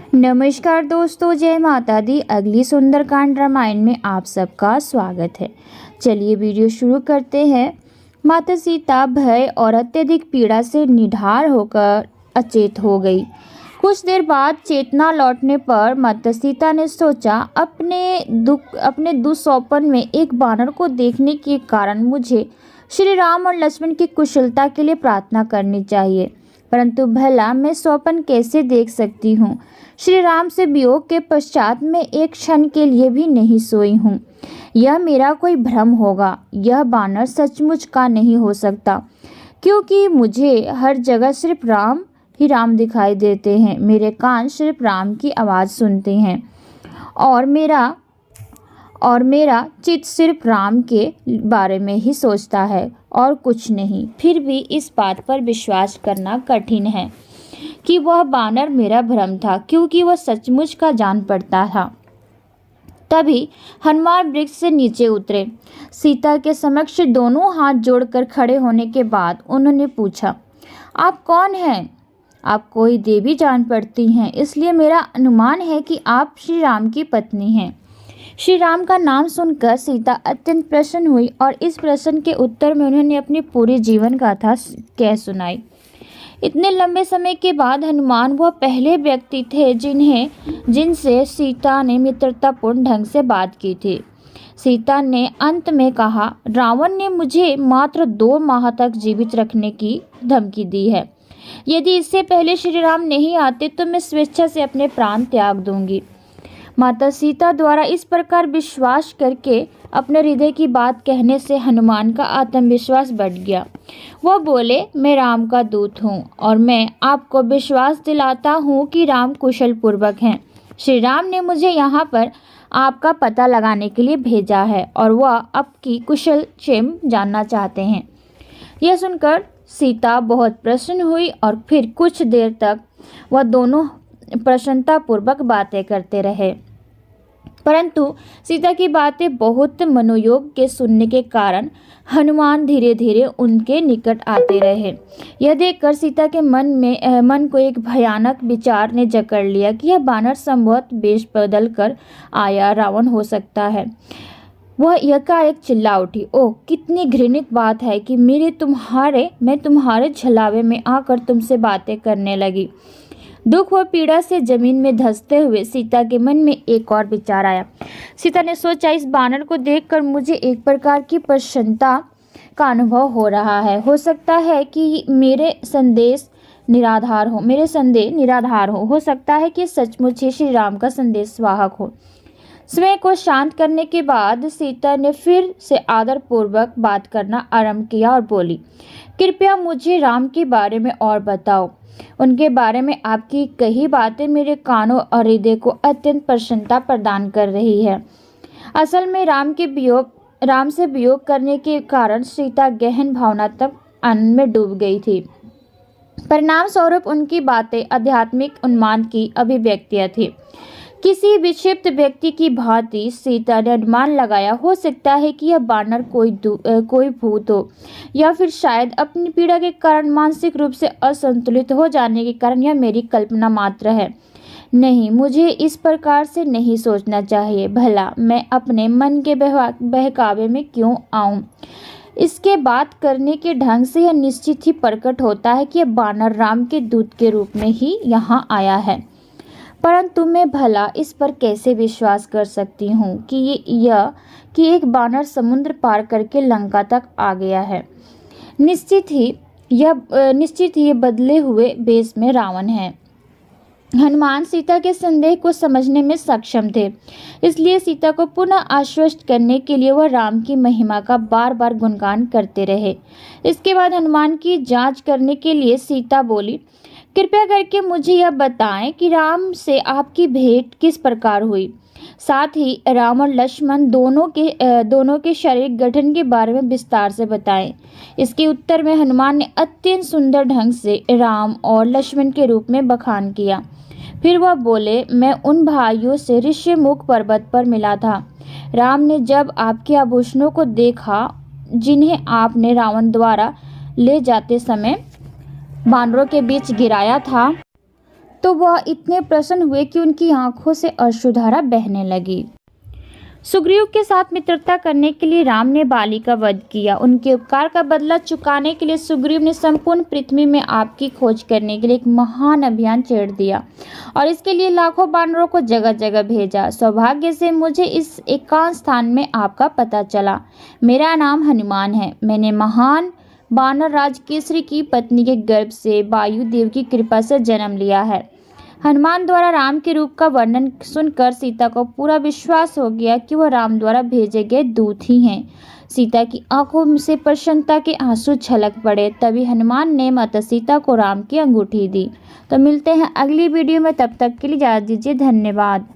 नमस्कार दोस्तों, जय माता दी। अगली सुंदरकांड रामायण में आप सबका स्वागत है। चलिए वीडियो शुरू करते हैं। माता सीता भय और अत्यधिक पीड़ा से निढार होकर अचेत हो गई। कुछ देर बाद चेतना लौटने पर माता सीता ने सोचा, अपने दुःस्वप्न में एक बानर को देखने के कारण मुझे श्री राम और लक्ष्मण की कुशलता के लिए प्रार्थना करनी चाहिए। परंतु भला मैं स्वप्न कैसे देख सकती हूँ? श्री राम से वियोग के पश्चात मैं एक क्षण के लिए भी नहीं सोई हूँ। यह मेरा कोई भ्रम होगा। यह बानर सचमुच का नहीं हो सकता, क्योंकि मुझे हर जगह सिर्फ राम ही राम दिखाई देते हैं। मेरे कान सिर्फ राम की आवाज़ सुनते हैं और मेरा चित्त सिर्फ राम के बारे में ही सोचता है और कुछ नहीं। फिर भी इस बात पर विश्वास करना कठिन है कि वह बानर मेरा भ्रम था, क्योंकि वह सचमुच का जान पड़ता था। तभी हनुमान वृक्ष से नीचे उतरे। सीता के समक्ष दोनों हाथ जोड़कर खड़े होने के बाद उन्होंने पूछा, आप कौन हैं? आप कोई देवी जान पड़ती हैं, इसलिए मेरा अनुमान है कि आप श्री राम की पत्नी हैं। श्री राम का नाम सुनकर सीता अत्यंत प्रसन्न हुई और इस प्रश्न के उत्तर में उन्होंने अपनी पूरी जीवन गाथा कह सुनाई। इतने लंबे समय के बाद हनुमान वह पहले व्यक्ति थे जिनसे सीता ने मित्रतापूर्ण ढंग से बात की थी। सीता ने अंत में कहा, रावण ने मुझे मात्र 2 माह तक जीवित रखने की धमकी दी है। यदि इससे पहले श्री राम नहीं आते तो मैं स्वेच्छा से अपने प्राण त्याग दूंगी। माता सीता द्वारा इस प्रकार विश्वास करके अपने हृदय की बात कहने से हनुमान का आत्मविश्वास बढ़ गया। वह बोले, मैं राम का दूत हूँ और मैं आपको विश्वास दिलाता हूँ कि राम कुशल पूर्वक हैं। श्री राम ने मुझे यहाँ पर आपका पता लगाने के लिए भेजा है और वह आपकी कुशल क्षेम जानना चाहते हैं। यह सुनकर सीता बहुत प्रसन्न हुई और फिर कुछ देर तक वह दोनों प्रसन्नतापूर्वक बातें करते रहे। परंतु सीता की बातें बहुत मनोयोग के सुनने के कारण हनुमान धीरे धीरे उनके निकट आते रहे। यह देखकर सीता के मन को एक भयानक विचार ने जकड़ लिया कि यह बानर संभवतः वेश बदल कर आया रावण हो सकता है। वह एकाएक चिल्ला उठी, ओह कितनी घृणित बात है कि मैं तुम्हारे छलावे में आकर तुमसे बातें करने लगी। दुख व पीड़ा से जमीन में धंसते हुए सीता के मन में एक और विचार आया। सीता ने सोचा, इस बानर को देखकर मुझे एक प्रकार की प्रसन्नता का अनुभव हो रहा है। हो सकता है कि मेरे संदेह निराधार हो। हो सकता है कि सचमुच ही श्री राम का संदेश वाहक हो। स्वयं को शांत करने के बाद सीता ने फिर से आदरपूर्वक बात करना आरंभ किया और बोली, कृपया मुझे राम के बारे में और बताओ। उनके बारे में आपकी कही बातें मेरे कानों और हृदय को अत्यंत प्रसन्नता प्रदान कर रही है। असल में राम से वियोग करने के कारण सीता गहन भावनात्मक आनंद में डूब गई थी। परिणाम स्वरूप उनकी बातें आध्यात्मिक उन्माद की अभिव्यक्तियां थी। किसी विक्षिप्त व्यक्ति की भांति सीता ने अनुमान लगाया, हो सकता है कि यह बानर कोई भूत हो, या फिर शायद अपनी पीड़ा के कारण मानसिक रूप से असंतुलित हो जाने के कारण यह मेरी कल्पना मात्र है। नहीं, मुझे इस प्रकार से नहीं सोचना चाहिए। भला मैं अपने मन के बहकावे में क्यों आऊं? इसके बात करने के ढंग से यह निश्चित ही प्रकट होता है कि यह बानर राम के दूत के रूप में ही यहाँ आया है। परंतु मैं भला इस पर कैसे विश्वास कर सकती हूँ कि एक बानर समुद्र पार करके लंका तक आ गया है। निश्चित ही ये बदले हुए वेश में रावण है। हनुमान सीता के संदेह को समझने में सक्षम थे, इसलिए सीता को पुनः आश्वस्त करने के लिए वह राम की महिमा का बार बार गुणगान करते रहे। इसके बाद हनुमान की जांच करने के लिए सीता बोली, कृपया करके मुझे यह बताएं कि राम से आपकी भेंट किस प्रकार हुई। साथ ही राम और लक्ष्मण दोनों के शारीरिक गठन के बारे में विस्तार से बताएं। इसके उत्तर में हनुमान ने अत्यंत सुंदर ढंग से राम और लक्ष्मण के रूप में बखान किया। फिर वह बोले, मैं उन भाइयों से ऋष्यमुख पर्वत पर मिला था। राम ने जब आपके आभूषणों को देखा जिन्हें आपने रावण द्वारा ले जाते समय बानरों के बीच गिराया था, तो वह इतने प्रसन्न हुए कि उनकी आंखों से अश्रुधारा बहने लगी। सुग्रीव के साथ मित्रता करने के लिए राम ने बाली का वध किया। उनके उपकार का बदला चुकाने के लिए सुग्रीव ने संपूर्ण पृथ्वी में आपकी खोज करने के लिए एक महान अभियान छेड़ दिया और इसके लिए लाखों वानरों को जगह जगह भेजा। सौभाग्य से मुझे इस एकांत स्थान में आपका पता चला। मेरा नाम हनुमान है। मैंने महान वानर राज केसरी की पत्नी के गर्भ से वायुदेव की कृपा से जन्म लिया है। हनुमान द्वारा राम के रूप का वर्णन सुनकर सीता को पूरा विश्वास हो गया कि वह राम द्वारा भेजे गए दूत ही हैं। सीता की आंखों से प्रसन्नता के आंसू छलक पड़े। तभी हनुमान ने माता सीता को राम की अंगूठी दी। तो मिलते हैं अगली वीडियो में, तब तक के लिए इजाज़त दीजिए। धन्यवाद।